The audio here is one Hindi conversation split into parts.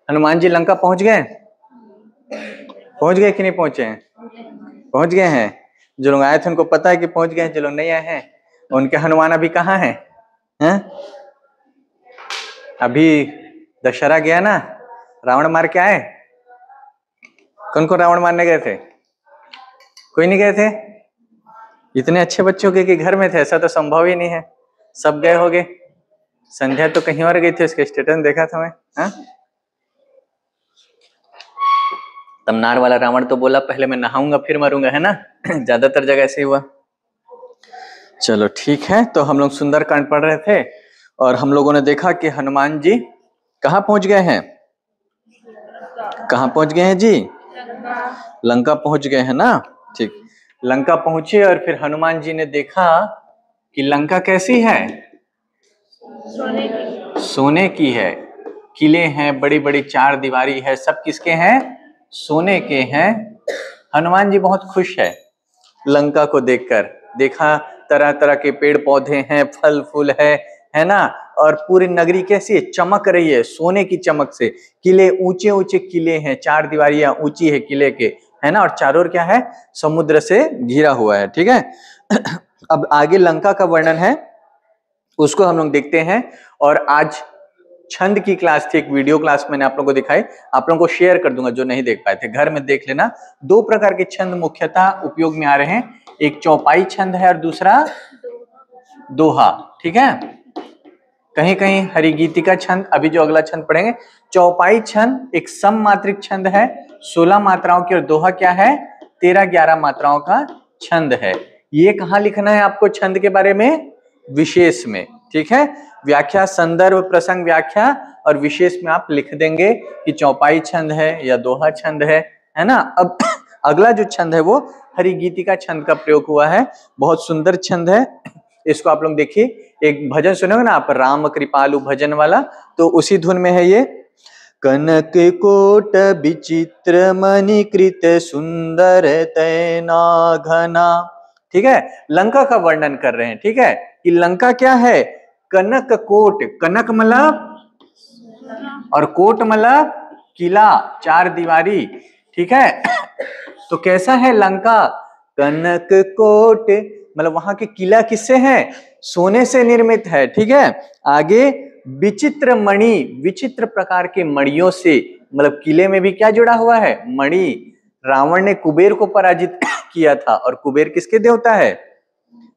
हनुमान जी लंका पहुंच गए? पहुंच गए कि नहीं पहुंचे हैं? पहुंच गए हैं। जो लोग आए थे उनको पता है कि पहुंच गए हैं, जो लोग नहीं आए हैं उनके हनुमान अभी कहाँ हैं? हैं? अभी दशहरा गया ना, रावण मार के आए। कौन को रावण मारने गए थे? कोई नहीं गए थे? इतने अच्छे बच्चों के घर में थे, ऐसा तो संभव ही नहीं है। सब गए होंगे। संध्या तो कहीं और गई थी, उसके स्टेटस देखा था मैं। हाँ, तमनार वाला रावण तो बोला पहले मैं नहाऊंगा फिर मरूंगा, है ना। ज्यादातर जगह ऐसे ही हुआ। चलो ठीक है, तो हम लोग सुंदरकांड पढ़ रहे थे और हम लोगों ने देखा कि हनुमान जी कहाँ पहुंच गए हैं? कहाँ पहुंच गए हैं जी? लंका पहुंच गए हैं ना। ठीक, लंका पहुंचे और फिर हनुमान जी ने देखा कि लंका कैसी है? सोने की है। किले हैं, बड़ी बड़ी चार दीवारी है, सब किसके हैं? सोने के हैं। हनुमान जी बहुत खुश है लंका को देखकर। देखा तरह तरह के पेड़ पौधे हैं, फल फूल है ना। और पूरी नगरी कैसी है? चमक रही है सोने की चमक से। किले ऊंचे ऊंचे किले हैं, चार दीवारियां ऊंची है किले के, है ना। और चारों ओर क्या है? समुद्र से घिरा हुआ है। ठीक है। अब आगे लंका का वर्णन है, उसको हम लोग देखते हैं। और आज छंद की क्लास थी, एक वीडियो क्लास मैंने आप लोगों को दिखाई, आप लोगों को शेयर कर दूंगा जो नहीं देख पाए थे, घर में देख लेना। दो प्रकार के छंद मुख्यतः उपयोग में आ रहे हैं, एक चौपाई छंद है और दूसरा दोहा। ठीक है। कहीं कहीं हरिगीतिका छंद, अभी जो अगला छंद पढ़ेंगे। चौपाई छंद एक सम मात्रिक छंद है, 16 मात्राओं की, और दोहा क्या है? 13-11 मात्राओं का छंद है। ये कहाँ लिखना है आपको छंद के बारे में? विशेष में। ठीक है। व्याख्या, संदर्भ, प्रसंग, व्याख्या और विशेष में आप लिख देंगे कि चौपाई छंद है या दोहा छंद है ना। अब अगला जो छंद है वो हरिगीतिका छंद का प्रयोग हुआ है, बहुत सुंदर छंद है। इसको आप लोग देखिए, एक भजन सुनोगे ना आप, राम कृपालु भजन वाला, तो उसी धुन में है ये। कनक कोट विचित्र मणिकृत सुंदर तैना घना। ठीक है। लंका का वर्णन कर रहे हैं। ठीक है, कि लंका क्या है? कनक कोट, कनक मतलब और कोट मतलब किला, चार दीवारी। ठीक है। तो कैसा है लंका? कनक कोट मतलब वहां के किला किससे है? सोने से निर्मित है। ठीक है। आगे विचित्र मणि, विचित्र प्रकार के मणियों से, मतलब किले में भी क्या जुड़ा हुआ है? मणि। रावण ने कुबेर को पराजित किया था, और कुबेर किसके देवता है?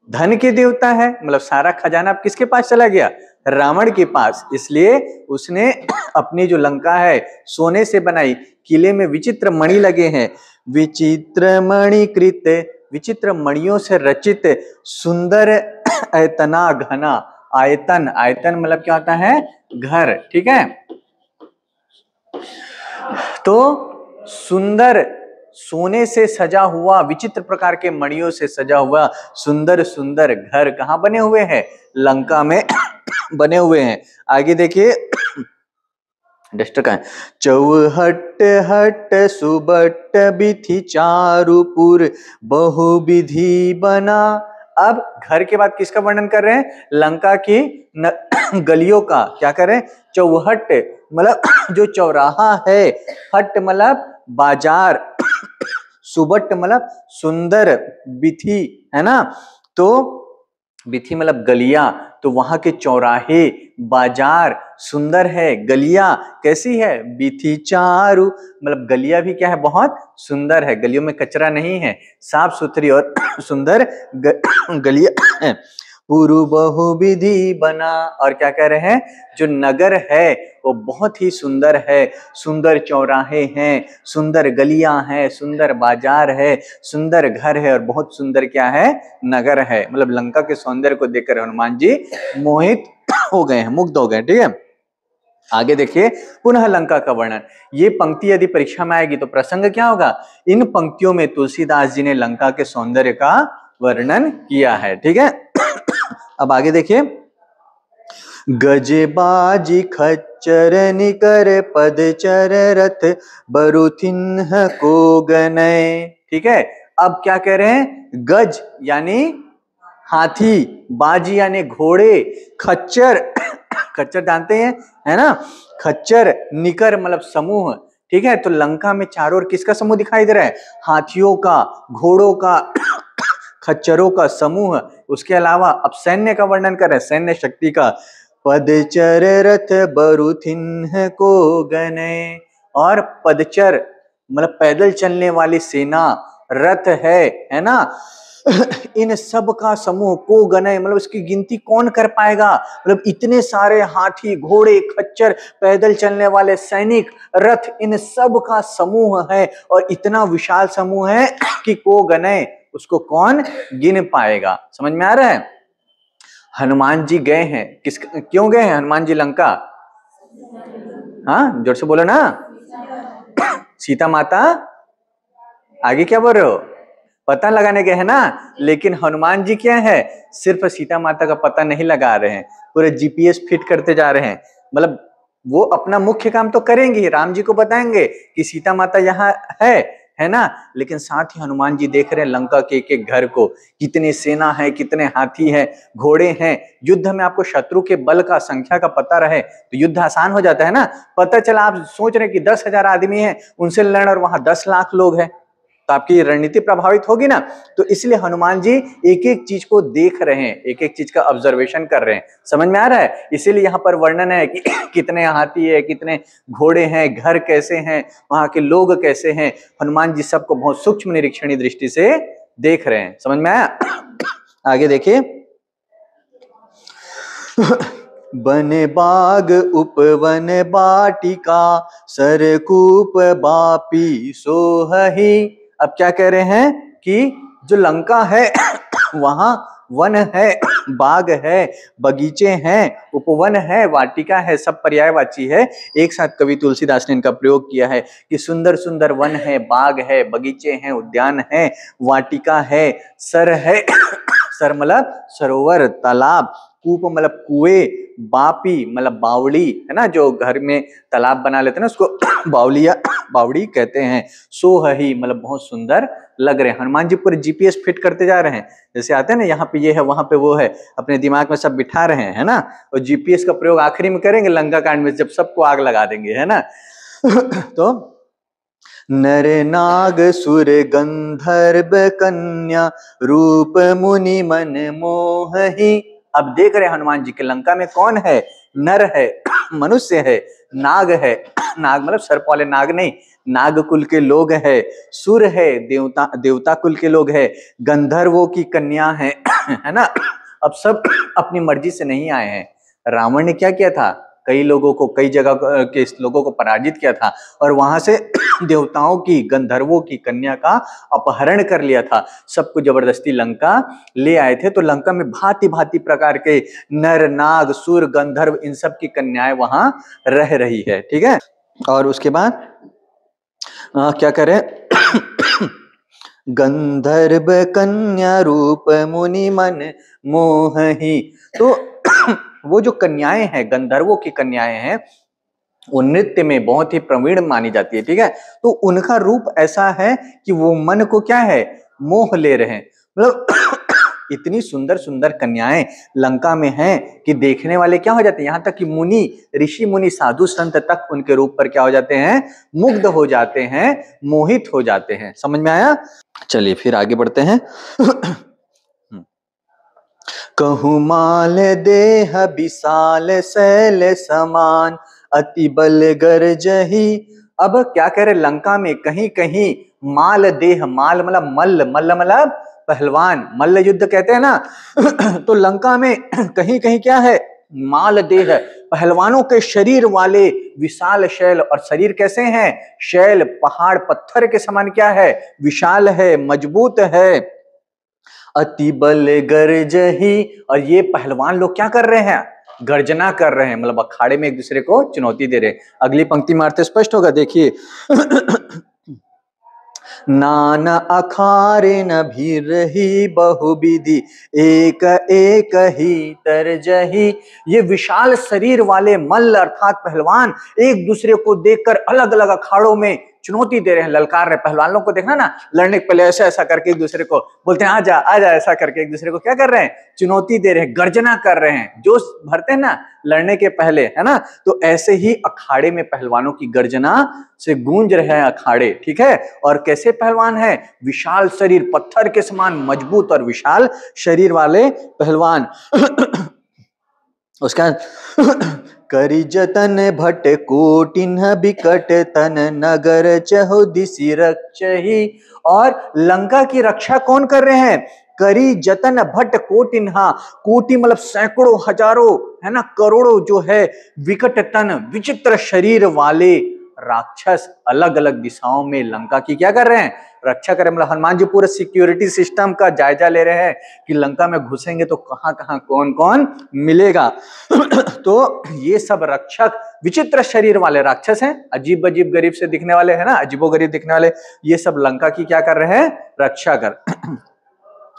धन के देवता है। मतलब सारा खजाना किसके पास चला गया? रावण के पास। इसलिए उसने अपनी जो लंका है सोने से बनाई, किले में विचित्र मणि लगे हैं, विचित्र मणिकृत, विचित्र मणियों से रचित, सुंदर आयतना घना। आयतन, आयतन मतलब क्या होता है? घर। ठीक है। तो सुंदर, सोने से सजा हुआ, विचित्र प्रकार के मणियों से सजा हुआ सुंदर सुंदर घर कहाँ बने हुए हैं? लंका में बने हुए हैं। आगे देखिए, डस्टर का है। चौहट हट सुबट बिथि चारुपुर बहुविधि बना। अब घर के बाद किसका वर्णन कर रहे हैं? लंका की गलियों का। क्या कर रहे हैं? चौहट मतलब जो चौराहा है, हट मतलब बाजार, सुबट मतलब सुंदर, बिथि है ना। तो बिथि मतलब गलियां, तो वहां के चौराहे, बाजार सुंदर है। गलियां कैसी है? बिथि चारु मतलब गलियां भी क्या है? बहुत सुंदर है। गलियों में कचरा नहीं है, साफ सुथरी और सुंदर गलियां है। पुरु बहुविधि बना। और क्या कह रहे हैं? जो नगर है वो बहुत ही सुंदर है, सुंदर चौराहे हैं, सुंदर गलियां हैं, सुंदर बाजार है, सुंदर घर है, और बहुत सुंदर क्या है? नगर है। मतलब लंका के सौंदर्य को देखकर हनुमान जी मोहित हो गए हैं, मुग्ध हो गए। ठीक है। आगे देखिए, पुनः लंका का वर्णन। ये पंक्ति यदि परीक्षा में आएगी तो प्रसंग क्या होगा? इन पंक्तियों में तुलसीदास जी ने लंका के सौंदर्य का वर्णन किया है। ठीक है। अब आगे देखिए, गजबाजी खच्चर निकर पदचर रथ बरुथिन्ह को गनय। ठीक है। अब क्या कह रहे हैं? गज यानी हाथी, बाजी यानी घोड़े, खच्चर खच्चर जानते हैं, है ना? खच्चर निकर मतलब समूह, ठीक है। तो लंका में चारों ओर किसका समूह दिखाई दे रहा है? हाथियों का, घोड़ों का, खच्चरों का समूह। उसके अलावा अब सैन्य का वर्णन कर रहे हैं, सैन्य शक्ति का। पदचर रथ बरुथिन को गने, और पदचर मतलब पैदल चलने वाली सेना, रथ है ना, इन सब का समूह को गने मतलब उसकी गिनती कौन कर पाएगा? मतलब इतने सारे हाथी, घोड़े, खच्चर, पैदल चलने वाले सैनिक, रथ, इन सब का समूह है, और इतना विशाल समूह है कि को गने, उसको कौन गिन पाएगा? समझ में आ रहा है? हनुमान जी गए हैं, क्यों गए हैं हनुमान जी लंका? हाँ, जोर से बोलो ना। सीता माता, आगे क्या बोल रहे हो? पता लगाने गए हैं ना। लेकिन हनुमान जी क्या है? सिर्फ सीता माता का पता नहीं लगा रहे हैं, पूरे जीपीएस फिट करते जा रहे हैं। मतलब वो अपना मुख्य काम तो करेंगे, राम जी को बताएंगे कि सीता माता यहाँ है ना, लेकिन साथ ही हनुमान जी देख रहे हैं लंका के एक एक घर को, कितने सेना है, कितने हाथी है, घोड़े हैं। युद्ध में आपको शत्रु के बल का, संख्या का पता रहे तो युद्ध आसान हो जाता है ना। पता चला आप सोच रहे कि 10,000 आदमी है, उनसे लड़, और वहां 10 लाख लोग हैं, तो आपकी रणनीति प्रभावित होगी ना। तो इसलिए हनुमान जी एक एक चीज को देख रहे हैं, एक एक चीज का ऑब्जर्वेशन कर रहे हैं। समझ में आ रहा है? इसीलिए यहाँ पर वर्णन है कि कितने हाथी है, कितने घोड़े हैं, घर कैसे हैं, वहां के लोग कैसे हैं। हनुमान जी सबको बहुत सूक्ष्म निरीक्षणी दृष्टि से देख रहे हैं। समझ में आया? आगे देखिए। बन बाग उपवन बाटिका, सरकूप बापी सोहहि। अब क्या कह रहे हैं कि जो लंका है वहां वन है, बाग है, बगीचे हैं, उपवन है, वाटिका है, सब पर्यायवाची है। एक साथ कवि तुलसीदास ने इनका प्रयोग किया है कि सुंदर सुंदर वन है, बाग है, बगीचे हैं, उद्यान है, वाटिका है, सर है सर मतलब सरोवर, तालाब, कूप मतलब कुएं, बापी मतलब बावड़ी, है ना, जो घर में तालाब बना लेते हैं ना, उसको बावलिया, बावड़ी कहते हैं। सोहही मतलब बहुत सुंदर लग रहे हैं। हनुमान जी पूरे जीपीएस फिट करते जा रहे हैं, जैसे आते हैं ना, यहाँ पे ये है, वहां पे वो है, अपने दिमाग में सब बिठा रहे हैं, है ना। और जीपीएस का प्रयोग आखिरी में करेंगे लंका कांड में, जब सबको आग लगा देंगे, है ना। तो नर नाग सुर गंधर्व कन्या, रूप मुनि मन मोहहि। अब देख रहे हनुमान जी के लंका में कौन है? नर है, मनुष्य है, नाग है, नाग मतलब सर्प वाले नाग नहीं, नाग कुल के लोग है, सुर है, देवता कुल के लोग है, गंधर्वों की कन्या है, है ना। अब सब अपनी मर्जी से नहीं आए हैं। रावण ने क्या किया था? कई लोगों को, कई जगह के लोगों को पराजित किया था, और वहां से देवताओं की, गंधर्वों की कन्या का अपहरण कर लिया था। सबको जबरदस्ती लंका ले आए थे। तो लंका में भांति भांति प्रकार के नर, नाग, सुर, गंधर्व, इन सब की कन्याएं वहां रह रही है, ठीक है। और उसके बाद क्या करें? गंधर्व कन्या रूप मुनि मन मोहहि। तो वो जो कन्याएं हैं, गंधर्वों की कन्याएं हैं, वो नृत्य में बहुत ही प्रवीण मानी जाती है, ठीक है। तो उनका रूप ऐसा है कि वो मन को क्या है? मोह ले रहे हैं। मतलब इतनी सुंदर सुंदर कन्याएं लंका में हैं कि देखने वाले क्या हो जाते हैं, यहाँ तक कि मुनि, ऋषि मुनि, साधु संत तक उनके रूप पर क्या हो जाते हैं? मुग्ध हो जाते हैं, मोहित हो जाते हैं। समझ में आया? चलिए फिर आगे बढ़ते हैं। कहूँ माल देह विशाल शैल समान, अति बल गरजहि। अब क्या कह रहे? लंका में कहीं कहीं माल देह, माल मतलब मल्ल, मल्ल मतलब पहलवान, मल्ल युद्ध कहते हैं ना। तो लंका में कहीं कहीं क्या है? माल देह, पहलवानों के शरीर वाले विशाल शैल। और शरीर कैसे हैं? शैल, पहाड़, पत्थर के समान क्या है? विशाल है, मजबूत है। अति बल गरजहि। और ये पहलवान लोग क्या कर रहे हैं? गर्जना कर रहे हैं, मतलब अखाड़े में एक दूसरे को चुनौती दे रहे हैं। अगली पंक्ति में अर्थ स्पष्ट होगा, देखिए। नाना अखारे न भीरहि बहुविधि, एक एक ही तरजहि। ये विशाल शरीर वाले मल्ल अर्थात पहलवान एक दूसरे को देखकर अलग अलग अखाड़ों में चुनौती दे रहे हैं, ललकार रहे। पहलवान लोग को देखना ना, लड़ने के पहले ऐसा ऐसा करके एक दूसरे को बोलते हैं आजा आजा, ऐसा करके एक दूसरे को क्या कर रहे हैं, चुनौती दे रहे हैं, गर्जना कर रहे हैं, जोश भरते हैं ना लड़ने के पहले, है ना। तो ऐसे ही अखाड़े में पहलवानों की गर्जना से गूंज रहे हैं अखाड़े, ठीक है। और कैसे पहलवान है, विशाल शरीर, पत्थर के समान मजबूत और विशाल शरीर वाले पहलवान। उसका करी जतन भट कोटिन बिकट तन नगर चहु दिशि रक्षहि। और लंका की रक्षा कौन कर रहे हैं, करी जतन भट कोटिन्हा, कोटि मतलब सैकड़ों हजारों, है ना, करोड़ों जो है, विकट तन विचित्र शरीर वाले राक्षस अलग अलग दिशाओं में लंका की क्या कर रहे हैं, रक्षा करें। मतलब हनुमान जी पूरे सिक्योरिटी सिस्टम का जायजा ले रहे हैं कि लंका में घुसेंगे तो कहां कहां कौन कौन मिलेगा। तो ये सब रक्षक विचित्र शरीर वाले राक्षस हैं, अजीब अजीब गरीब से दिखने वाले, है ना, अजीबो गरीब दिखने वाले, ये सब लंका की क्या कर रहे हैं, रक्षा कर।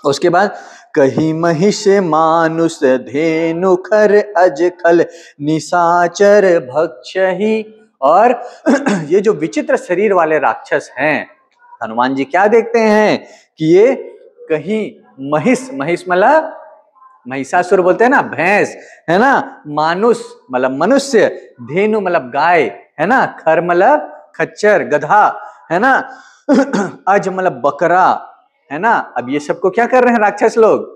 उसके बाद कही महिष मानुष धेनु खर अज खल निशाचर भक्षहि। और ये जो विचित्र शरीर वाले राक्षस हैं, हनुमान जी क्या देखते हैं कि ये कहीं महिष, महिष मतलब महिषासुर बोलते हैं ना, भैंस, है ना, मानुष मतलब मनुष्य, धेनु मतलब गाय, है ना, खर मतलब खच्चर गधा, है ना, अज मतलब बकरा, है ना। अब ये सबको क्या कर रहे हैं राक्षस लोग,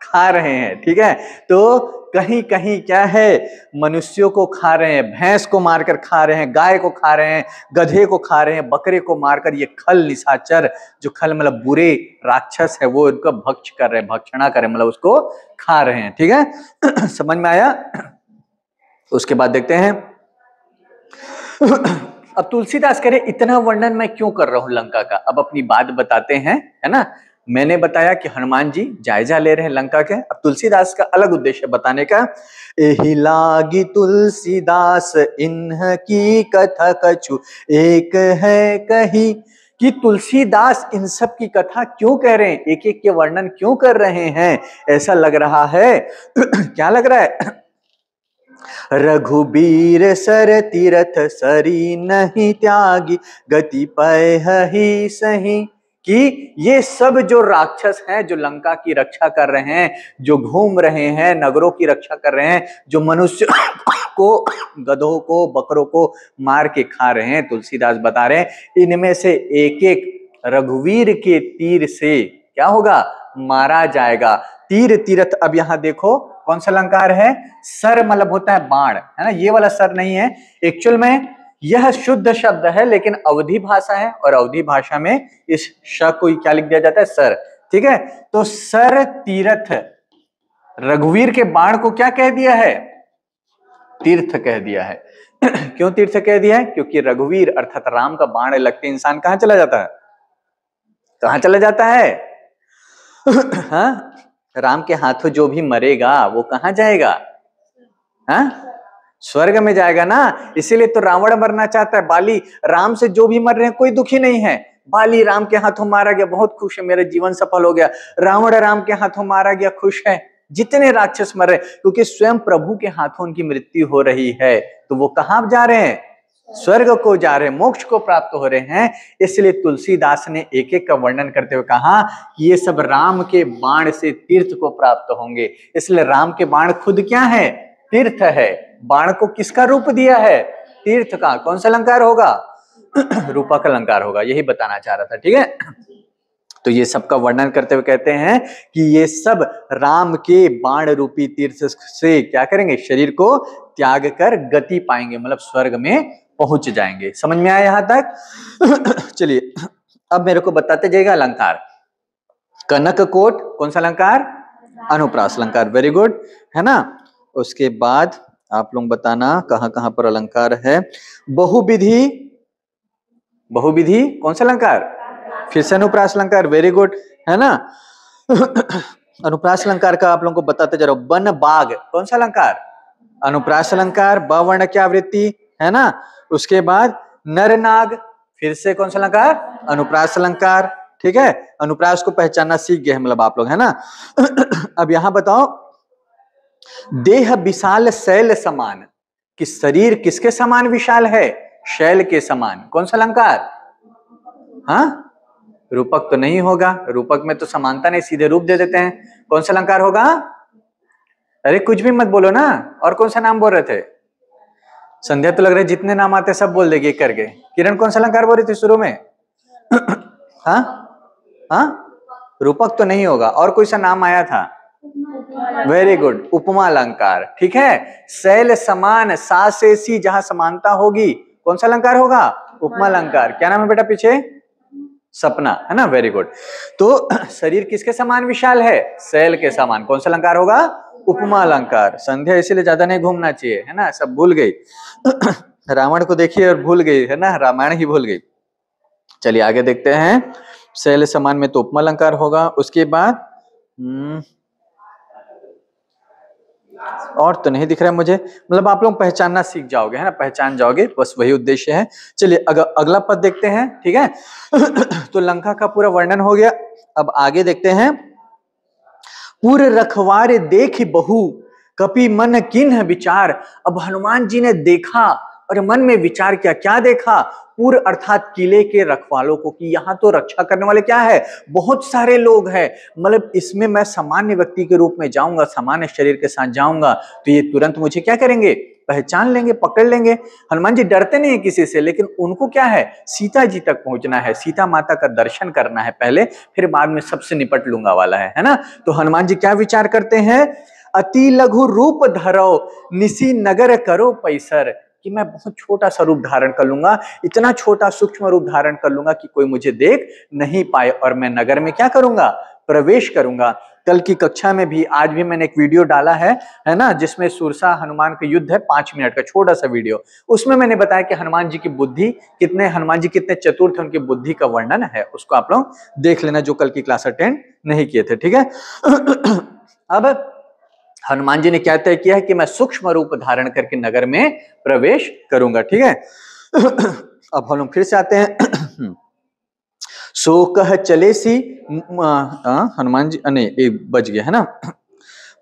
खा रहे हैं, ठीक है। तो कहीं कहीं क्या है, मनुष्यों को खा रहे हैं, भैंस को मारकर खा रहे हैं, गाय को खा रहे हैं, गधे को खा रहे हैं, बकरे को मारकर ये खल निशाचर, जो खल मतलब बुरे राक्षस है, वो उनका भक्ष कर रहे हैं, भक्षणा कर रहे हैं, मतलब उसको खा रहे हैं, ठीक है। समझ में आया। उसके बाद देखते हैं, अब तुलसीदास कह रहे इतना वर्णन मैं क्यों कर रहा हूं लंका का, अब अपनी बात बताते हैं, है ना। मैंने बताया कि हनुमान जी जायजा ले रहे हैं लंका के, अब तुलसीदास का अलग उद्देश्य बताने का। एहि लागी तुलसीदास इन्ह की कथा कछु एक है कही, कि तुलसीदास इन सब की कथा क्यों कह रहे हैं, एक एक के वर्णन क्यों कर रहे हैं, ऐसा लग रहा है। क्या लग रहा है, रघुबीर सर तीरथ सरी नहीं त्यागी गति पय सही, कि ये सब जो राक्षस हैं, जो लंका की रक्षा कर रहे हैं, जो घूम रहे हैं, नगरों की रक्षा कर रहे हैं, जो मनुष्य को, गधों को, बकरों को मार के खा रहे हैं, तुलसीदास बता रहे हैं इनमें से एक एक रघुवीर के तीर से क्या होगा, मारा जाएगा। तीर तीरथ, अब यहां देखो कौन सा अलंकार है, सर मतलब होता है बाण, है ना, ये वाला सर नहीं है। एक्चुअल में यह शुद्ध शब्द है, लेकिन अवधी भाषा है, और अवधी भाषा में इस श को क्या लिख दिया जाता है, सर, ठीक है। तो सर तीर्थ, रघुवीर के बाण को क्या कह दिया है, तीर्थ कह दिया है। क्यों तीर्थ कह दिया है, क्योंकि रघुवीर अर्थात राम का बाण लगते इंसान कहां चला जाता है, कहां चला जाता है। हाँ, राम के हाथों जो भी मरेगा वो कहां जाएगा, हाँ, स्वर्ग में जाएगा ना। इसीलिए तो रावण मरना चाहता है, बाली राम से जो भी मर रहे हैं कोई दुखी नहीं है, बाली राम के हाथों मारा गया बहुत खुश है, मेरा जीवन सफल हो गया, रावण राम के हाथों मारा गया खुश है, जितने राक्षस मर रहे, क्योंकि स्वयं प्रभु के हाथों उनकी मृत्यु हो रही है, तो वो कहां जा रहे हैं, स्वर्ग को जा रहे हैं, मोक्ष को प्राप्त हो रहे हैं। इसलिए तुलसीदास ने एक एक का वर्णन करते हुए कहा कि ये सब राम के बाण से तीर्थ को प्राप्त होंगे। इसलिए राम के बाण खुद क्या है, तीर्थ है। बाण को किसका रूप दिया है, तीर्थ का। कौन सा अलंकार होगा, रूपक अलंकार होगा, यही बताना चाह रहा था, ठीक है। तो ये सब का वर्णन करते हुए कहते हैं कि ये सब राम के बाण रूपी तीर्थ से क्या करेंगे, शरीर को त्याग कर गति पाएंगे, मतलब स्वर्ग में पहुंच जाएंगे। समझ में आया यहां तक। चलिए अब मेरे को बताते जाइएगा अलंकार। कनक कोट कौन सा अलंकार, अनुप्रास अलंकार, वेरी गुड, है ना। उसके बाद आप लोग बताना कहां कहां पर अलंकार है। बहुविधि, बहुविधि कौन सा अलंकार, फिर से अनुप्रास अलंकार, वेरी गुड, है ना। अनुप्रास अलंकार का आप लोगों को बताते जा रहा हूं। वन बाग कौन सा अलंकार, अनुप्रास अलंकार, ब वर्ण की आवृत्ति, है ना। उसके बाद नर नाग, फिर से कौन सा अलंकार, अनुप्रास अलंकार, ठीक है। अनुप्रास को पहचानना सीख गए मतलब आप लोग, है ना। अब यहां बताओ, देह विशाल शैल समान, कि शरीर किसके समान विशाल है, शैल के समान। कौन सा अलंकार? हाँ, रूपक तो नहीं होगा, रूपक में तो समानता नहीं, सीधे रूप दे देते हैं। कौन सा अलंकार होगा? अरे कुछ भी मत बोलो ना। और कौन सा नाम बोल रहे थे? संध्या तो लग रहा है जितने नाम आते सब बोल देगी एक करके। किरण कौन सा अलंकार बोल रही थी शुरू में? हाँ हाँ, रूपक तो नहीं होगा, और कोई सा नाम आया था? वेरी गुड, उपमा अलंकार। ठीक है, शैल समान, सा से सी जहां समानता होगी, कौन सा अलंकार होगा? उपमा अलंकार। क्या नाम है बेटा पीछे? सपना, है ना? Very good. तो शरीर किसके समान विशाल है? शैल के समान। कौन सा अलंकार होगा? उपमा अलंकार। संध्या इसीलिए ज्यादा नहीं घूमना चाहिए, है ना? सब भूल गई। रावण को देखिए और भूल गई, है ना? रामायण ही भूल गई। चलिए आगे देखते हैं। शैल समान में तो उपमा अलंकार होगा। उसके बाद और तो नहीं दिख रहा है मुझे, मतलब आप लोग पहचानना सीख जाओगे, है ना? पहचान जाओगे, बस वही उद्देश्य है। चलिए अगला पद देखते हैं। ठीक है। तो लंका का पूरा वर्णन हो गया। अब आगे देखते हैं। पूर रखवारे देख बहु, कपि मन किन्ह विचार। अब हनुमान जी ने देखा और मन में विचार किया। क्या देखा? पूर्व अर्थात किले के रखवालों को, कि यहाँ तो रक्षा करने वाले क्या है? बहुत सारे लोग हैं। मतलब इसमें मैं सामान्य व्यक्ति के रूप में जाऊंगा, सामान्य शरीर के साथ जाऊंगा, तो ये तुरंत मुझे क्या करेंगे? पहचान लेंगे, पकड़ लेंगे। हनुमान जी डरते नहीं है किसी से, लेकिन उनको क्या है? सीता जी तक पहुंचना है, सीता माता का दर्शन करना है पहले, फिर बाद में सबसे निपट लूंगा वाला है ना? तो हनुमान जी क्या विचार करते हैं? अति लघु रूप धरो, निसी नगर करो पैसर। कि मैं बहुत छोटा सा रूप धारण कर लूंगा, इतना छोटा सूक्ष्म रूप धारण कर लूंगा कि कोई मुझे देख नहीं पाए, और मैं नगर में क्या करूंगा? प्रवेश करूंगा। कल की कक्षा में भी, आज भी मैंने एक वीडियो डाला है ना, जिसमें सुरसा हनुमान का युद्ध है, 5 मिनट का छोटा सा वीडियो। उसमें मैंने बताया कि हनुमान जी की बुद्धि कितने, हनुमान जी कितने चतुर थे, उनकी बुद्धि का वर्णन है। उसको आप लोग देख लेना जो कल की क्लास अटेंड नहीं किए थे। ठीक है। अब हनुमान जी ने क्या तय किया है कि मैं सूक्ष्म रूप धारण करके नगर में प्रवेश करूंगा। ठीक है। अब हम लोग फिर से आते हैं। सो कह चले सी, हनुमान जी नहीं बच गया, है ना?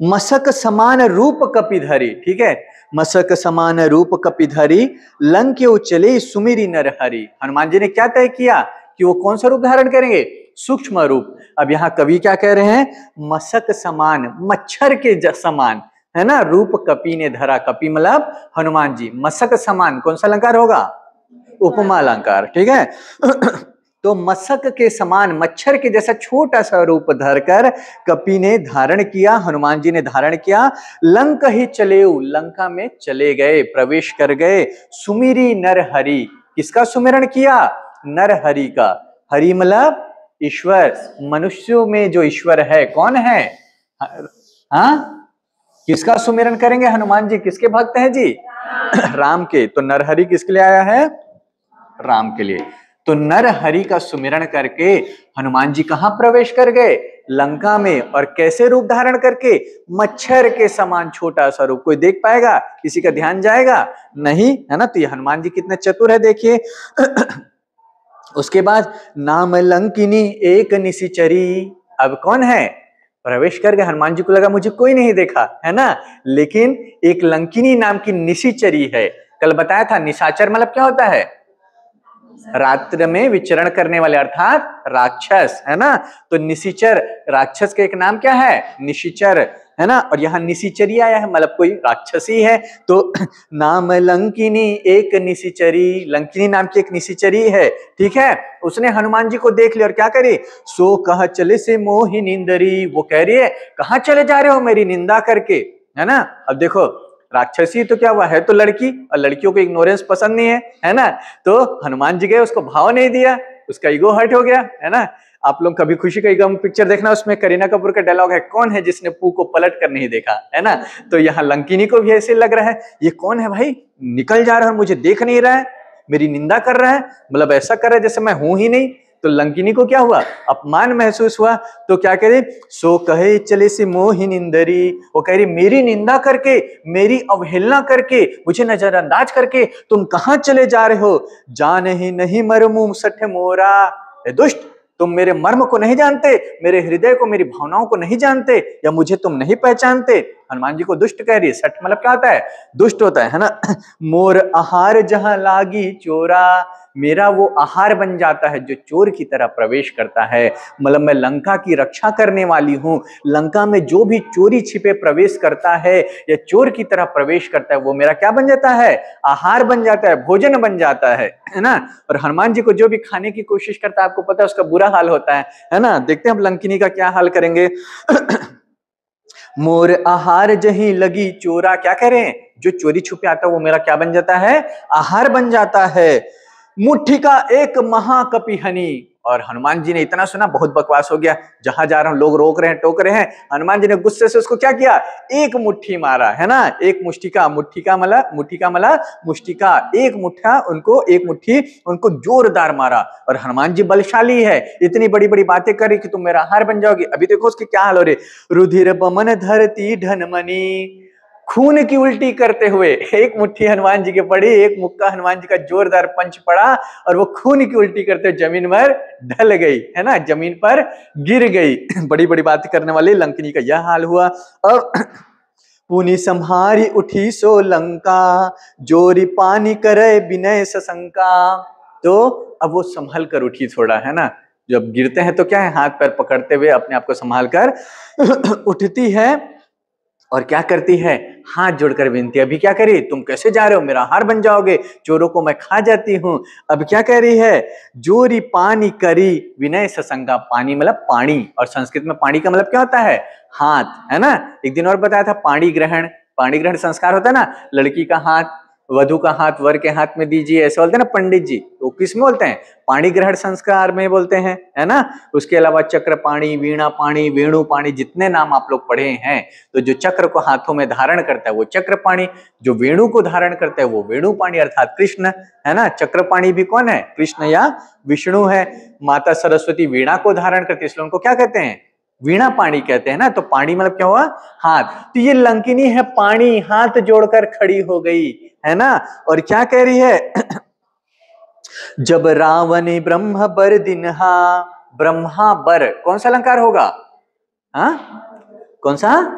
मसक समान रूप कपिधरी। ठीक है, मसक समान रूप कपिधरी, लंक्यो चले सुमिरी नरहरि। हनुमान जी ने क्या तय किया कि वो कौन सा रूप धारण करेंगे? सूक्ष्म रूप। अब यहाँ कवि क्या कह रहे हैं? मसक समान, मच्छर के समान, है ना? रूप कपि ने धरा। कपि मतलब हनुमान जी। मसक समान कौन सा अलंकार होगा? उपमा अलंकार। ठीक है। तो मसक के समान, मच्छर के जैसा छोटा सा रूप धरकर कपि ने धारण किया, हनुमान जी ने धारण किया। लंक ही चले, लंका में चले गए, प्रवेश कर गए। सुमिरी नरहरि, किसका सुमिरन किया? नरहरि का। हरि मतलब ईश्वर, मनुष्यों में जो ईश्वर है कौन है? हाँ, किसका सुमिरन करेंगे हनुमान जी? किसके भक्त हैं जी? राम के। तो नरहरि किसके लिए आया है? राम के लिए। तो नरहरि का सुमिरन करके हनुमान जी कहां प्रवेश कर गए? लंका में। और कैसे रूप धारण करके? मच्छर के समान छोटा सा रूप। कोई देख पाएगा? किसी का ध्यान जाएगा? नहीं, है ना? तो ये हनुमान जी कितने चतुर है, देखिए। उसके बाद नाम लंकिनी एक निशिचरी। अब कौन है? प्रवेश कर गए। हनुमान जी को लगा मुझे कोई नहीं देखा, है ना? लेकिन एक लंकिनी नाम की निशिचरी है। कल बताया था निशाचर मतलब क्या होता है? रात्र में विचरण करने वाले, अर्थात राक्षस, है ना? तो निशिचर, राक्षस का एक नाम क्या है? निशिचर, है ना? और यहाँ निशिचरी आया है, मतलब कोई राक्षसी है। तो नाम लंकिनी एक निशिचरी, लंकिनी नाम की एक निशिचरी है। ठीक है। उसने हनुमान जी को देख लिया और क्या करे? सो कह चले से मोहि निंदरी। वो कह रही है कहाँ चले जा रहे हो मेरी निंदा करके, है ना? अब देखो राक्षसी तो क्या हुआ, है तो लड़की, और लड़कियों को इग्नोरेंस पसंद नहीं है ना? तो हनुमान जी गए, उसको भाव नहीं दिया, उसका ईगो हर्ट हो गया, है ना? आप लोग कभी खुशी का गम पिक्चर देखना, उसमें करीना कपूर का डायलॉग है, कौन है जिसने पू को पलट कर नहीं देखा, है ना? तो यहाँ लंकिनी को भी ऐसे लग रहा है, ये कौन है भाई, निकल जा रहा है, मुझे देख नहीं रहा है, मेरी निंदा कर रहा है, मतलब ऐसा कर रहा है जैसे मैं हूं ही नहीं। तो लंकिनी को क्या हुआ? अपमान महसूस हुआ। तो क्या करे? सो कहे चले से मोहि निंदरी। वो कह रही मेरी निंदा करके, मेरी अवहेलना करके, मुझे नजरअंदाज करके तुम कहां चले जा रहे हो? जान ही नहीं मरमु सठ मोरा। ए दुष्ट, तुम मेरे मर्म को नहीं जानते, मेरे हृदय को, मेरी भावनाओं को नहीं जानते, या मुझे तुम नहीं पहचानते। हनुमान जी को दुष्ट कह रही है। सठ मतलब क्या होता है? दुष्ट होता है ना। मोर आहार जहां लागी चोरा, मेरा वो आहार बन जाता है जो चोर की तरह प्रवेश करता है। मतलब मैं लंका की रक्षा करने वाली हूं। लंका में जो भी चोरी छिपे प्रवेश करता है या चोर की तरह प्रवेश करता है वो मेरा क्या बन जाता है? आहार बन जाता है, भोजन बन जाता है ना। और हनुमान जी को जो भी खाने की कोशिश करता है आपको पता है उसका बुरा हाल होता है ना। देखते हैं अब लंकिनी का क्या हाल करेंगे। मोर आहार जहीं लगी चोरा, क्या कह रहे हैं? जो चोरी छुपे आता है वो मेरा क्या बन जाता है? आहार बन जाता है। मुट्ठी का एक महाकपिहनी, और हनुमान जी ने इतना सुना, बहुत बकवास हो गया, जहां जा रहा हूं लोग रोक रहे हैं, टोक रहे हैं, हनुमान जी ने गुस्से से उसको क्या किया? एक मुट्ठी मारा, है ना। एक मुष्टिका, मुट्ठिका मला मुष्टिका, एक मुट्ठा उनको, एक मुट्ठी उनको जोरदार मारा। और हनुमान जी बलशाली है, इतनी बड़ी बड़ी बातें करी कि तुम मेरा हार बन जाओगे। अभी देखो उसके क्या हाल हो रहे। रुधिर बमन धरती ढनमनी, खून की उल्टी करते हुए एक मुट्ठी हनुमान जी के पड़ी, एक मुक्का हनुमान जी का जोरदार पंच पड़ा और वो खून की उल्टी करते हुए जमीन पर ढल गई, है ना, जमीन पर गिर गई। बड़ी बड़ी बातें करने वाली लंकिनी का यह हाल हुआ। अब पुनि संहारी उठी सो लंका, जोरी पानी करे विनय सशंका। तो अब वो संभल कर उठी थोड़ा, है ना। जब गिरते हैं तो क्या है, हाथ पैर पकड़ते हुए अपने आप को संभाल कर उठती है और क्या करती है? हाथ जोड़कर विनती। अभी क्या करी? तुम कैसे जा रहे हो? मेरा हार बन जाओगे, चोरों को मैं खा जाती हूं। अब क्या कह रही है? जोरी पानी करी विनय सशंका। पानी मतलब पानी, और संस्कृत में पानी का मतलब क्या होता है? हाथ, है ना। एक दिन और बताया था पाणी ग्रहण, पाणी ग्रहण संस्कार होता है ना। लड़की का हाथ वधु का हाथ वर के हाथ में दीजिए, ऐसे बोलते हैं ना पंडित जी। तो किस में बोलते हैं? पाणी ग्रहण संस्कार में बोलते हैं, है ना। उसके अलावा चक्र पाणी, वीणा पाणी, वेणु पाणी, जितने नाम आप लोग पढ़े हैं, तो जो चक्र को हाथों में धारण करता है वो चक्र पाणी, जो वेणु को धारण करता है वो वेणु पाणी अर्थात कृष्ण, है ना। चक्र पाणी भी कौन है? कृष्ण या विष्णु है। माता सरस्वती वीणा को धारण करती है, इसलिए उनको क्या कहते हैं? वीणा पाणी कहते हैं ना। तो पाणी मतलब क्या हुआ? हाथ। तो ये लंकिनी है पाणी, हाथ जोड़कर खड़ी हो गई, है ना। और क्या कह रही है? जब रावण ब्रह्म बर दिनहा, ब्रह्मा बर कौन सा अलंकार होगा? हाँ, कौन सा?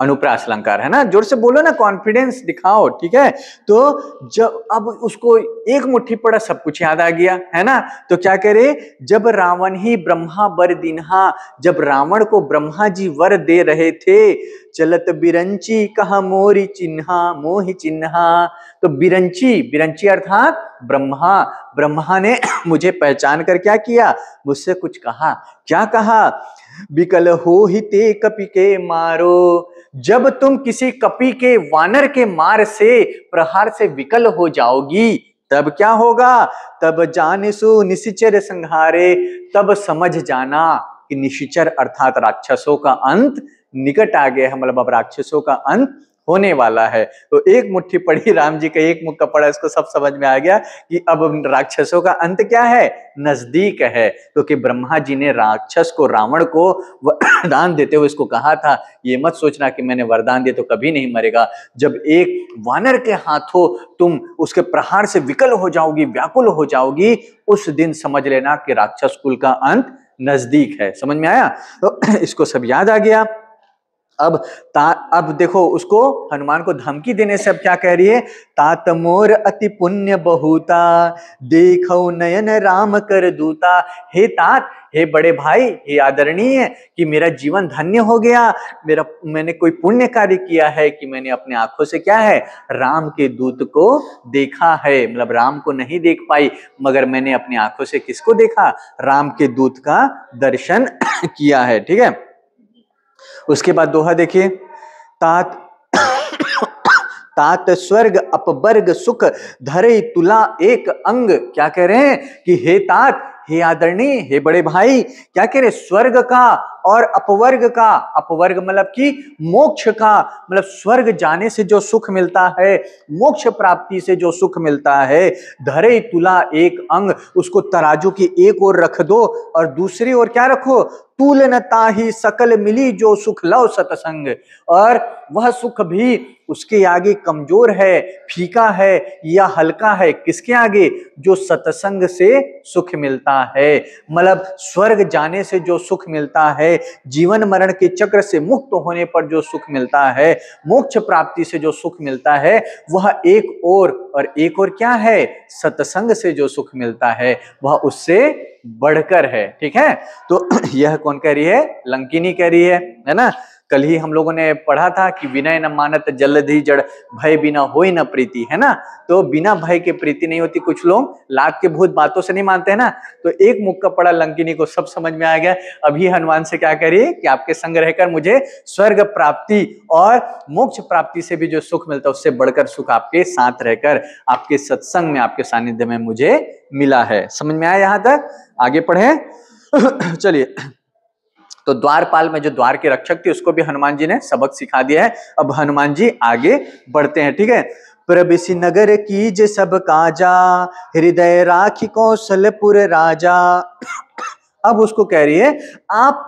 अनुप्रास अलंकार, है ना। जोर से बोलो ना, कॉन्फिडेंस दिखाओ, ठीक है। तो जब अब उसको एक मुट्ठी पड़ा, सब कुछ याद आ गया, है ना। तो क्या करे? जब रावण ही ब्रह्मा वर दिन्हा, जब रावण को ब्रह्मा जी वर दे रहे थे, चलत बिरंची कहा मोरी चिन्हा मोहि चिन्हा। तो बिरंची, बिरंची अर्थात ब्रह्मा, ब्रह्मा ने मुझे पहचान कर क्या किया? मुझसे कुछ कहा। क्या कहा? विकल हो ही ते कपि के मारो, जब तुम किसी कपि के, वानर के मार से, प्रहार से विकल हो जाओगी, तब क्या होगा? तब जानिसु निशिचर संहारे, तब समझ जाना कि निशिचर अर्थात राक्षसों का अंत निकट आ गया है। मतलब अब राक्षसों का अंत होने वाला है। तो एक मुट्ठी पड़ी, राम जी का एक मुक्का पड़ा, इसको सब समझ में आ गया कि अब राक्षसों का अंत क्या है? नजदीक है। क्योंकि तो ब्रह्मा जी ने राक्षस को, रावण को वरदान देते हुए इसको कहा था, ये मत सोचना कि मैंने वरदान दिया तो कभी नहीं मरेगा। जब एक वानर के हाथों तुम उसके प्रहार से विकल हो जाओगी, व्याकुल हो जाओगी, उस दिन समझ लेना कि राक्षस कुल का अंत नजदीक है। समझ में आया? तो इसको सब याद आ गया। अब देखो उसको, हनुमान को धमकी देने से अब क्या कह रही है? तात मोर अति पुण्य बहुता, देखो नयन राम कर दूता। हे तात, हे बड़े भाई, हे आदरणीय, कि मेरा जीवन धन्य हो गया। मैंने कोई पुण्य कार्य किया है कि मैंने अपने आंखों से क्या है? राम के दूत को देखा है। मतलब राम को नहीं देख पाई, मगर मैंने अपनी आंखों से किसको देखा? राम के दूत का दर्शन किया है, ठीक है। उसके बाद दोहा देखिए, तात तात स्वर्ग अपवर्ग सुख धरे तुला एक अंग। क्या कह रहे हैं? कि हे तात, हे आदरणीय, हे बड़े भाई, क्या कह रहे? स्वर्ग का और अपवर्ग का, अपवर्ग मतलब कि मोक्ष का, मतलब स्वर्ग जाने से जो सुख मिलता है, मोक्ष प्राप्ति से जो सुख मिलता है, धरे तुला एक अंग, उसको तराजू की एक ओर रख दो और दूसरी ओर क्या रखो? तूल न ताहि सकल मिली जो सुख लव सतसंग। और वह सुख भी उसके आगे कमजोर है, फीका है या हल्का है। किसके आगे? जो सत्संग से सुख मिलता है। मतलब स्वर्ग जाने से जो सुख मिलता है है, जीवन मरण के चक्र से मुक्त होने पर जो सुख मिलता है, मोक्ष प्राप्ति से जो सुख मिलता है, वह एक और एक और क्या है, सत्संग से जो सुख मिलता है वह उससे बढ़कर है। ठीक है, तो यह कौन कह रही है, लंकिनी कह रही है ना। कल ही हम लोगों ने पढ़ा था कि विनय न मानत जलधि जड़, भय बिना होई न प्रीति, है ना। तो बिना भय के प्रीति नहीं होती। कुछ लोग लाख के भूत बातों से नहीं मानते हैं ना। तो एक मुक्का पड़ा लंकिनी को सब समझ में आ गया। अभी हनुमान से क्या कह रही है कि आपके संग रहकर मुझे स्वर्ग प्राप्ति और मोक्ष प्राप्ति से भी जो सुख मिलता है उससे बढ़कर सुख आपके साथ रहकर, आपके सत्संग में, आपके सानिध्य में मुझे मिला है। समझ में आया यहां तक? आगे पढ़े। चलिए, तो द्वारपाल में जो द्वार के रक्षक थे उसको भी हनुमान जी ने सबक सिखा दिया है। अब हनुमान जी आगे बढ़ते हैं। ठीक है, प्रबिसी नगर कीज सब काजा, हृदय राखी कौशलपुर राजा। अब उसको कह रही है आप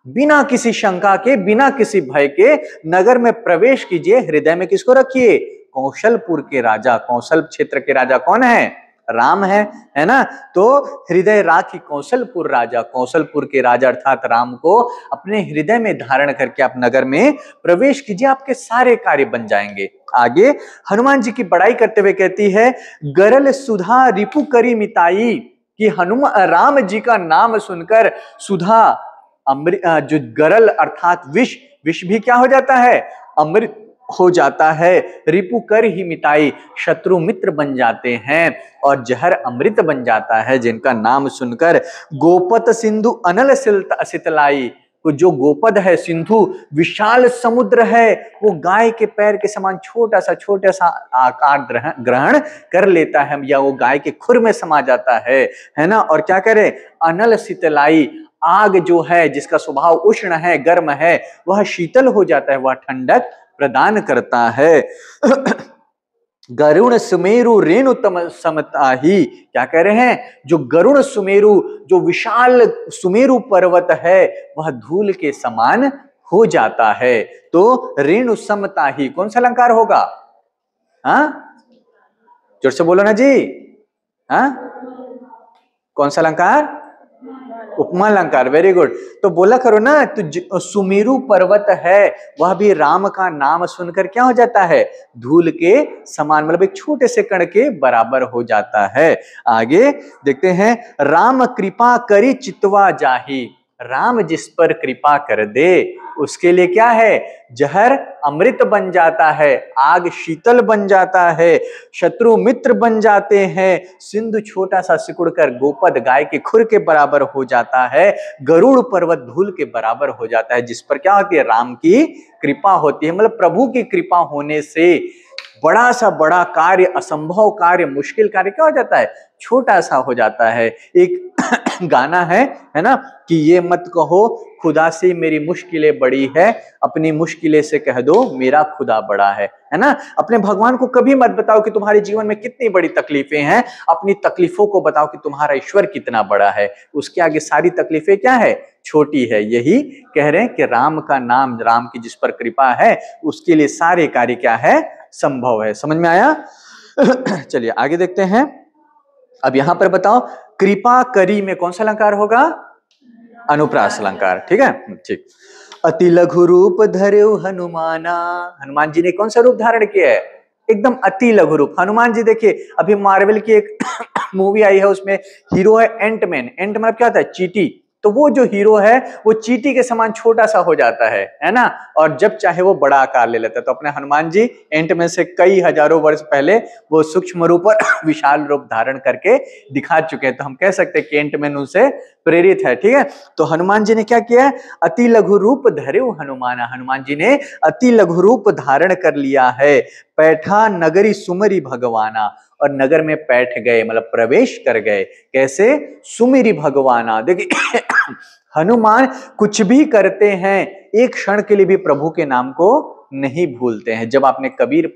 बिना किसी शंका के, बिना किसी भय के नगर में प्रवेश कीजिए। हृदय में किसको रखिए, कौशलपुर के राजा। कौशल क्षेत्र के राजा कौन है, राम है ना। तो हृदय राखी कौशलपुर राजा, कौशलपुर के राजा अर्थात राम को अपने हृदय में धारण करके आप नगर में प्रवेश कीजिए, आपके सारे कार्य बन जाएंगे। आगे हनुमान जी की बड़ाई करते हुए कहती है, गरल सुधा रिपु करी मिताई, कि हनुमान राम जी का नाम सुनकर सुधा अमृत, जो गरल अर्थात विष, विष भी क्या हो जाता है, अमृत हो जाता है। रिपु कर ही मिटाई, शत्रु मित्र बन जाते हैं और जहर अमृत बन जाता है जिनका नाम सुनकर। गोपत सिंधु अनल सितलाई, जो गोपद है, सिंधु विशाल समुद्र है, वो गाय के पैर के समान छोटा सा आकार ग्रहण कर लेता है, या वो गाय के खुर में समा जाता है ना। और क्या करे, अनल शीतलाई, आग जो है जिसका स्वभाव उष्ण है, गर्म है, वह शीतल हो जाता है, वह ठंडक प्रदान करता है। गरुण सुमेरु रेणु तम समताही, क्या कह रहे हैं, जो गरुण सुमेरु, जो विशाल सुमेरु पर्वत है, वह धूल के समान हो जाता है। तो रेणु समताही कौन सा अलंकार होगा, हाँ जोर से बोलो ना जी, हाँ कौन सा अलंकार, उपमा अलंकार। Very good. तो बोला करो ना, तो सुमेरु पर्वत है वह भी राम का नाम सुनकर क्या हो जाता है, धूल के समान, मतलब एक छोटे से कण के बराबर हो जाता है। आगे देखते हैं, राम कृपा करी चितवा जाही, राम जिस पर कृपा कर दे उसके लिए क्या है, जहर अमृत बन जाता है, आग शीतल बन जाता है, शत्रु मित्र बन जाते हैं, सिंधु छोटा सा सिकुड़कर गोपद गाय के खुर के बराबर हो जाता है, गरुड़ पर्वत धूल के बराबर हो जाता है, जिस पर क्या होती है, राम की कृपा होती है। मतलब प्रभु की कृपा होने से बड़ा सा बड़ा कार्य, असंभव कार्य, मुश्किल कार्य क्या हो जाता है, छोटा सा हो जाता है। एक गाना है ना, कि ये मत कहो खुदा से मेरी मुश्किलें बड़ी है, अपनी मुश्किलें से कह दो मेरा खुदा बड़ा है ना। अपने भगवान को कभी मत बताओ कि तुम्हारे जीवन में कितनी बड़ी तकलीफें हैं, अपनी तकलीफों को बताओ कि तुम्हारा ईश्वर कितना बड़ा है, उसके आगे सारी तकलीफें क्या है, छोटी है। यही कह रहे हैं कि राम का नाम, राम की जिस पर कृपा है उसके लिए सारे कार्य क्या है, संभव है। समझ में आया? चलिए आगे देखते हैं। अब यहां पर बताओ, कृपा करी में कौन सा अलंकार होगा, अनुप्रास अलंकार। ठीक है, ठीक। अति लघु रूप धर्यो हनुमाना, हनुमान जी ने कौन सा रूप धारण किया है, एकदम अति लघु रूप। हनुमान जी देखिए, अभी मार्वल की एक मूवी आई है, उसमें हीरो है एंटमैन। एंट मतलब क्या होता है, चींटी। तो वो जो हीरो है वो चींटी के समान छोटा सा हो जाता है ना, और जब चाहे वो बड़ा आकार ले लेता है। तो अपने हनुमान जी एंटमैन से कई हजारों वर्ष पहले वो सूक्ष्म रूप और विशाल रूप धारण करके दिखा चुके हैं। तो हम कह सकते हैं कि एंटमैन उनसे प्रेरित है। ठीक है, तो हनुमान जी ने क्या किया, अति लघु रूप धर्यो हनुमाना, हनुमान जी ने अति लघु रूप धारण कर लिया है। पैठा नगरी सुमरी भगवाना, और नगर में बैठ गए, मतलब प्रवेश कर गए। कैसे, सुमिरी भगवाना। देखिए हनुमान कुछ भी करते हैं, एक क्षण के लिए भी प्रभु के नाम को नहीं भूलते हैं। जब आपने कबीर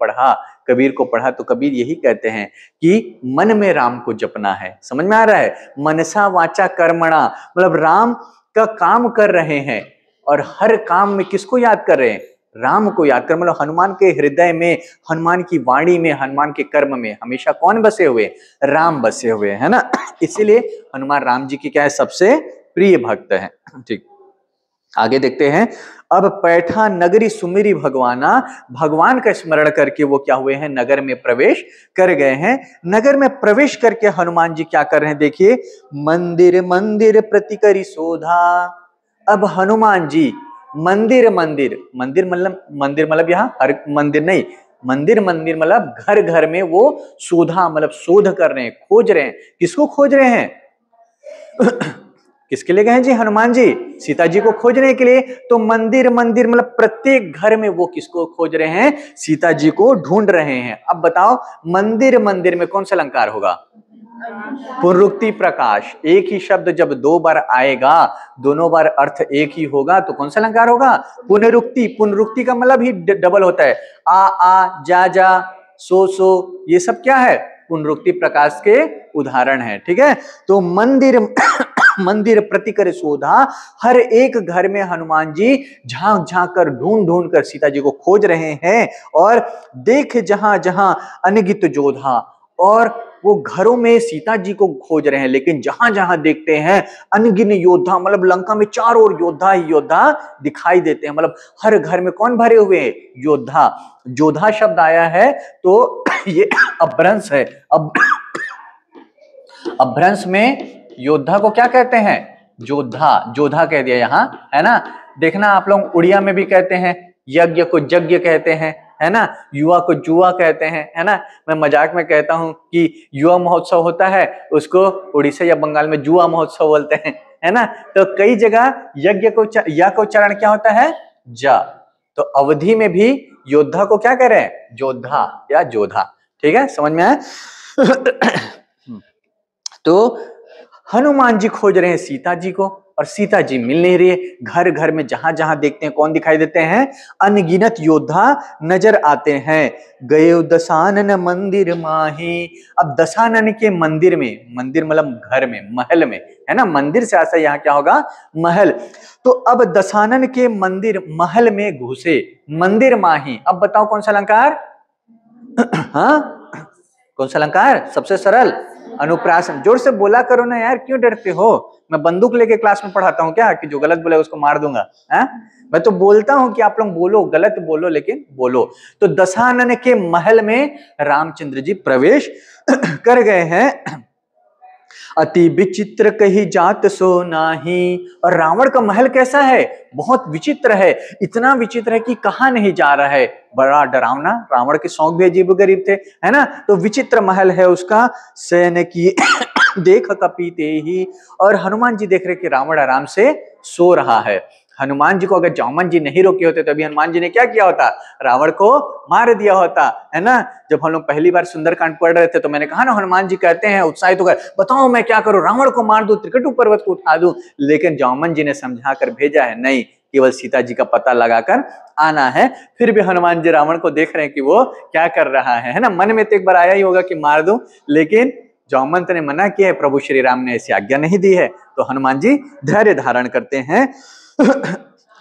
को पढ़ा तो कबीर यही कहते हैं कि मन में राम को जपना है। समझ में आ रहा है, मनसा वाचा कर्मणा, मतलब राम का काम कर रहे हैं और हर काम में किसको याद कर रहे हैं, राम को याद कर। मतलब हनुमान के हृदय में, हनुमान की वाणी में, हनुमान के कर्म में हमेशा कौन बसे हुए, राम बसे हुए, है ना। इसीलिए हनुमान राम जी की क्या है, सबसे प्रिय भक्त है। ठीक, आगे देखते हैं। अब पैठा नगरी सुमिरी भगवाना, भगवान का स्मरण करके वो क्या हुए हैं, नगर में प्रवेश कर गए हैं। नगर में प्रवेश करके हनुमान जी क्या कर रहे हैं, देखिए, मंदिर मंदिर प्रति करी शोधा। अब हनुमान जी मंदिर मंदिर, मंदिर मतलब यहाँ हर मंदिर नहीं, मंदिर मंदिर मतलब घर घर में वो शोधा मतलब शोध कर रहे हैं, खोज रहे हैं। किसको खोज रहे हैं? किसके लिए गए हैं जी हनुमान जी? सीता जी को खोजने के लिए। तो मंदिर मंदिर मतलब प्रत्येक घर में वो किसको खोज रहे हैं? सीता जी को ढूंढ रहे हैं। अब बताओ, मंदिर मंदिर में कौन सा अलंकार होगा? पुनरुक्ति प्रकाश। एक ही शब्द जब दो बार आएगा, दोनों बार अर्थ एक ही होगा, तो कौन सा अलंकार होगा? पुनरुक्ति। पुनरुक्ति का मतलब ही डबल होता है। आ जा जा, सो, ये सब क्या है? पुनरुक्ति प्रकाश के उदाहरण है। ठीक है, तो मंदिर मंदिर प्रति कर शोधा, हर एक घर में हनुमान जी झांक झांक कर, ढूंढ ढूंढ कर सीता जी को खोज रहे हैं। और देख जहां जहां अनगित जोधा, और वो घरों में सीता जी को खोज रहे हैं, लेकिन जहां जहां देखते हैं अनगिन योद्धा, मतलब लंका में चारों ओर योद्धा ही योद्धा दिखाई देते हैं। मतलब हर घर में कौन भरे हुए हैं? योद्धा। जोधा शब्द आया है तो ये अपभ्रंश है। अब अपभ्रंश में योद्धा को क्या कहते हैं? जोधा। जोधा कह दिया यहाँ, है ना। देखना, आप लोग उड़िया में भी कहते हैं, यज्ञ को यज्ञ कहते हैं, है ना। युवा को जुआ कहते हैं, है ना। मैं मजाक में कहता हूं कि युवा महोत्सव होता है, उसको उड़ीसा या बंगाल में जुआ महोत्सव बोलते हैं, है ना। तो कई जगह यज्ञ को या को उच्चारण क्या होता है? जा। तो अवधि में भी योद्धा को क्या कह रहे हैं? जोधा या जोधा। ठीक है, समझ में आया? तो हनुमान जी खोज रहे हैं सीता जी को, और सीता जी मिल नहीं रही है। घर घर में जहां जहां देखते हैं कौन दिखाई देते हैं? अनगिनत योद्धा नजर आते हैं। गए दशानन मंदिर माही। अब दशानन के मंदिर में, मंदिर मतलब घर में, महल में, है ना। मंदिर से ऐसा यहाँ क्या होगा? महल। तो अब दशानन के मंदिर महल में घुसे, मंदिर माही। अब बताओ कौन सा अलंकार? हाँ, कौन सा अलंकार? सबसे सरल, अनुप्रासन। जोर से बोला करो ना यार, क्यों डरते हो? मैं बंदूक लेके क्लास में पढ़ाता हूँ क्या, कि जो गलत बोले उसको मार दूंगा? मैं तो बोलता हूँ कि आप लोग बोलो, गलत बोलो लेकिन बोलो। तो दशानन के महल में रामचंद्र जी प्रवेश कर गए हैं। अति विचित्र कही जात सो नाही। और रावण का महल कैसा है? बहुत विचित्र है। इतना विचित्र है कि कहा नहीं जा रहा है। बड़ा डरावना, रावण के शौक भी अजीब गरीब थे, है ना। तो विचित्र महल है उसका। सैन की देख कपीते ही। और हनुमान जी देख रहे कि रावण आराम से सो रहा है। हनुमान जी को अगर जामन जी नहीं रोके होते तो अभी हनुमान जी ने क्या किया होता? रावण को मार दिया होता, है ना। जब हम लोग पहली बार सुंदरकांड पढ़ रहे थे तो मैंने कहा ना, हनुमान जी कहते हैं उत्साहित होकर, बताओ मैं क्या करूं? रावण को मार दूं, त्रिकटु पर्वत को उठा दूं? लेकिन जामन जी ने समझा कर भेजा है, नहीं, केवल सीता जी का पता लगाकर आना है। फिर भी हनुमान जी रावण को देख रहे हैं कि वो क्या कर रहा है ना। मन में तो एक बार आया ही होगा कि मार दूं, लेकिन जामवंत ने मना किया है, प्रभु श्री राम ने ऐसी आज्ञा नहीं दी है। तो हनुमान जी धैर्य धारण करते हैं।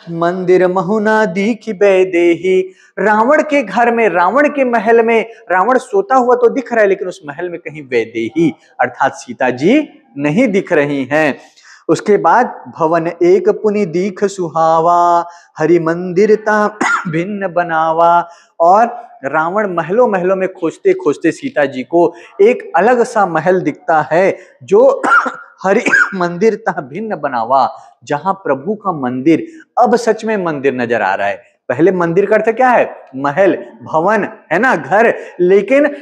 मंदिर महुना दीखि बैदेही। रावण के घर में, रावण के महल में रावण सोता हुआ तो दिख रहा है, लेकिन उस महल में कहीं वैदेही अर्थात सीता जी नहीं दिख रही हैं। उसके बाद भवन एक पुनि दीख सुहावा, हरि मंदिर ता भिन्न बनावा। और रावण महलों महलों में खोजते खोजते सीता जी को एक अलग सा महल दिखता है, जो हरि मंदिर ता भिन्न बनावा, जहां प्रभु का मंदिर अब सच में मंदिर नजर आ रहा है। पहले मंदिर का अर्थ क्या है? महल, भवन, है ना, घर। लेकिन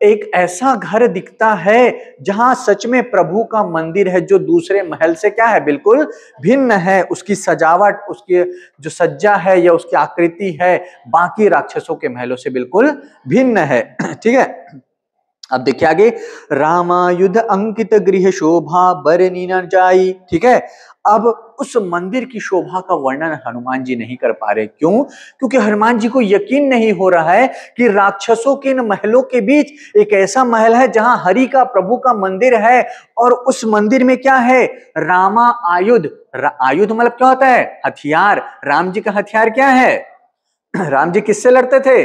एक ऐसा घर दिखता है जहां सच में प्रभु का मंदिर है, जो दूसरे महल से क्या है? बिल्कुल भिन्न है। उसकी सजावट, उसकी जो सज्जा है या उसकी आकृति है, बाकी राक्षसों के महलों से बिल्कुल भिन्न है। ठीक है, अब देखिए आगे, रामायुध अंकित गृह शोभा बरनी न जाई। ठीक है, अब उस मंदिर की शोभा का वर्णन हनुमान जी नहीं कर पा रहे। क्यों? क्योंकि हनुमान जी को यकीन नहीं हो रहा है कि राक्षसों के इन महलों के बीच एक ऐसा महल है जहां हरि का, प्रभु का मंदिर है, और उस मंदिर में क्या है? रामा आयुध। आयुध मतलब क्या होता है? हथियार। राम जी का हथियार क्या है? राम जी किससे लड़ते थे?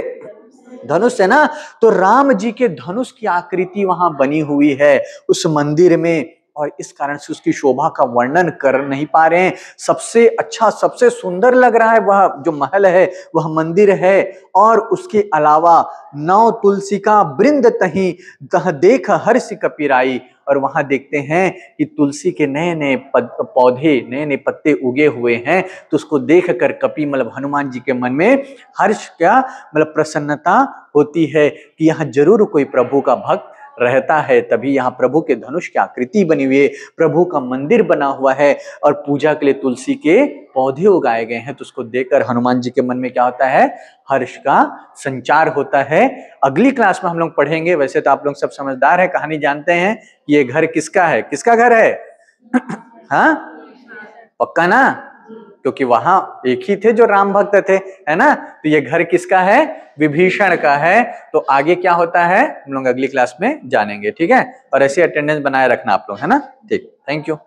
धनुष है ना। तो राम जी के धनुष की आकृति वहां बनी हुई है उस मंदिर में। और इस कारण से उसकी शोभा का वर्णन कर नहीं पा रहे हैं। सबसे अच्छा, सबसे सुंदर लग रहा है वह जो महल है, वह मंदिर है। और उसके अलावा नौ तुलसी का वृंद तही तह देख हर्ष कपिराई। और वहां देखते हैं कि तुलसी के नए नए पौधे, नए नए पत्ते उगे हुए हैं। तो उसको देख कर कपि मतलब हनुमान जी के मन में हर्ष, क्या मतलब प्रसन्नता होती है कि यहाँ जरूर कोई प्रभु का भक्त रहता है। तभी यहाँ प्रभु के धनुष की आकृति बनी हुई है, प्रभु का मंदिर बना हुआ है और पूजा के लिए तुलसी के पौधे उगाए गए हैं। तो उसको देखकर हनुमान जी के मन में क्या होता है, हर्ष का संचार होता है। अगली क्लास में हम लोग पढ़ेंगे। वैसे तो आप लोग सब समझदार है, कहानी जानते हैं कि ये घर किसका है, किसका घर है? हाँ पक्का ना, क्योंकि वहां एक ही थे जो राम भक्त थे, है ना। तो ये घर किसका है? विभीषण का है। तो आगे क्या होता है हम लोग अगली क्लास में जानेंगे, ठीक है। और ऐसे अटेंडेंस बनाए रखना आप लोग, है ना। ठीक, थैंक यू।